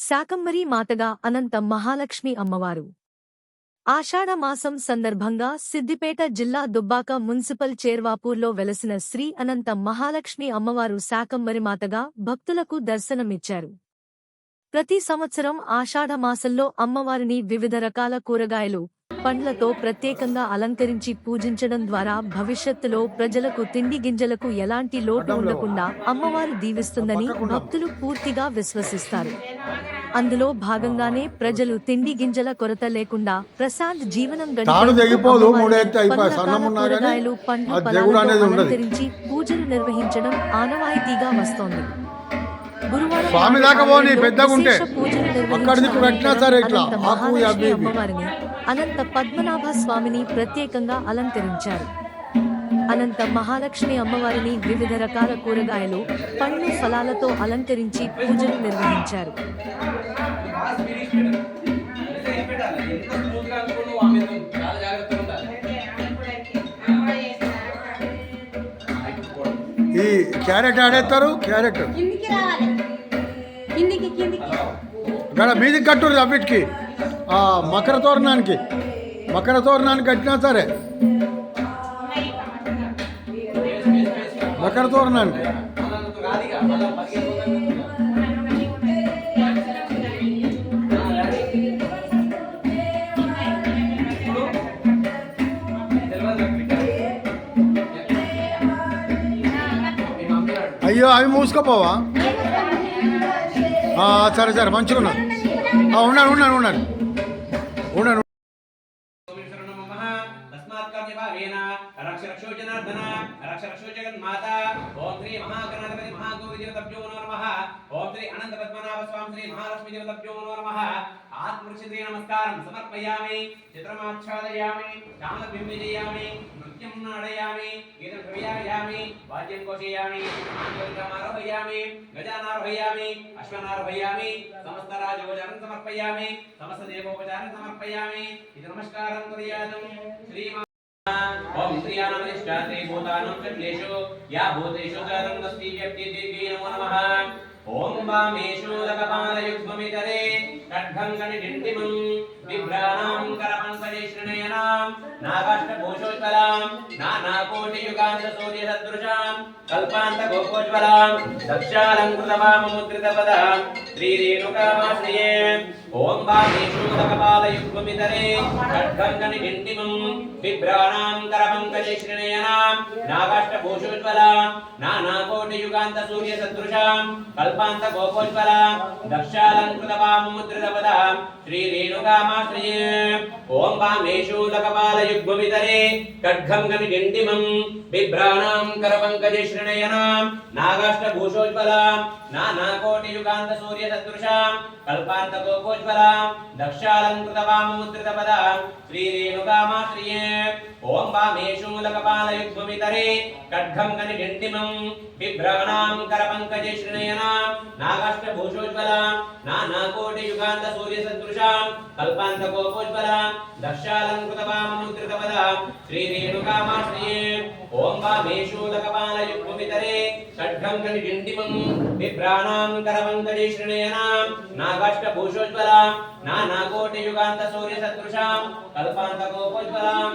శాకంబరీ మాతగా అనంత మహాలక్ష్మి అమ్మవారు. ఆషాఢ మాసం సందర్భంగా సిద్దిపేట జిల్లా దుబ్బాక మున్సిపల్ చేర్వాపూర్లో వెలసిన శ్రీ అనంత మహాలక్ష్మి అమ్మవారు శాకంబరి మాతగా భక్తులకు దర్శనమిచ్చారు. ప్రతి సంవత్సరం ఆషాఢ మాసంలో అమ్మవారిని వివిధ రకాల కూరగాయలు, పండ్లతో ప్రత్యేకంగా అలంకరించి పూజించడం ద్వారా భవిష్యత్తులో ప్రజలకు తిండి గింజలకు ఎలాంటి లోటు ఉండకుండా అమ్మవారు దీవిస్తుందని భక్తులు పూర్తిగా విశ్వసిస్తారు. అందులో భాగంగానే ప్రజలు తిండి గింజల కొరత లేకుండా ప్రశాంత్ జీవనం గడిపేందుకు కూరగాయలు, పండ్లు, ఫలాలతో అలంకరించి పూజలు నిర్వహించడం ఆనవాయితీగా వస్తోంది. గురువారం పూజలు నిర్వహించిన అమ్మవారిని అనంత పద్మనాభ స్వామిని ప్రత్యేకంగా అలంకరించారు. అనంత మహాలక్ష్మి అమ్మవారిని వివిధ రకాల కూరగాయలు, పండ్లు, ఫలాలతో అలంకరించి పూజలు నిర్వహించారు. ఈ క్యారెట్ ఆడేస్తారు, క్యారెట్ గడ మీదికి కట్టురు అవిటికి మకర తోరణానికి కట్టినా సరే మకర తోరణానికి అయ్యో అవి మూసుకోపోవా? సరే సరే మంచిగా ఉన్నాను ఉన్నాను. रक्षरक्षो जनार्दन रक्षरक्षो जगन्माता ओम श्री महागणाधिपति महागौरी देवताभ्यो नमः ओम श्री अनंत पद्मनाभ स्वामी श्री महालक्ष्मी देवताभ्यो नमः आत्मऋषिद्रे नमस्कारं समर्पयामि चित्रमाच्छादयामि कामबिम्बिजयामि नृत्यं नाडयामि गीतं कवयामि वाद्यं घोषयामि आरोहयामि गजानारोहयामि अश्वनारोहयामि समस्त राजोपचारं समर्पयामि समस्त देवोपचारं समर्पयामि इति नमस्कारं कुर्यातं श्री ओम श्रीयानमनिष्ठाते भूतानां चक्लेषु या भूतेषु जातमस्ति व्यक्तिदेवी नमो नमः ओम वामेषु लकपालयुग्ममितरे खड्गङ्गनिडिण्डिमं विभ्राणां करपङ्कजश्रनयनां नागाष्टभूषोज्वलां नानाकोटियुगान्तसूर्यसदृशां कल्पान्तगोपोज्वलां दक्षालङ्कृतवाममुद्रितपदां श्रीरेणुकामाश्रये ओम वामेषु लकपालयुग्ममितरे खड्गङ्गनिडिण्डिमं विभ्राणां करपङ्कजश्रनयनां नागाष्टभूषोज्वलां नानाकोटियुगान्तसूर्यसदृशां कल्पान्तगोपोज्वलां दक्षालङ्कृतवाममुद्रितपदां श्रीरेणुकामाश्रये ओम वामेषु लकपालयुग्ममितरे खड्गङ्गनिडिण्डिमं बिभ्राणां करपङ्कजश्रनयनां नागाष्टभूषोज्वलां नानाकोटियुगान्तसूर्यसदृशां कल्पान्तगोपोज्वलां दक्षालङ्कृतवाममुद्रितपदां श्रीरेणुकामाश्रये ओम वामेषु लकपालयुग्ममितरे खड्गङ्गनिडिण्डिमं बिभ्राणां करपङ्कजश्रनयनां नागाष्टभूषोज्वलां नानाकोटियुगान्तसूर्यसदृशां कल्पान्तगोपोज्वलां दक्षालङ्कृतवाममुद्रितपदां श्रीरेणुकामाश्रये ओम वामेषु लकपालयुग्ममितरे खड्गङ्गनिडिण्डिमं बिभ्राणां करपङ्कजश्रनयनां नागाष्टभूषोज्वलां नानाकोटियुगान्तसूर्यसदृशां कल्पान्तगोपोज्वलां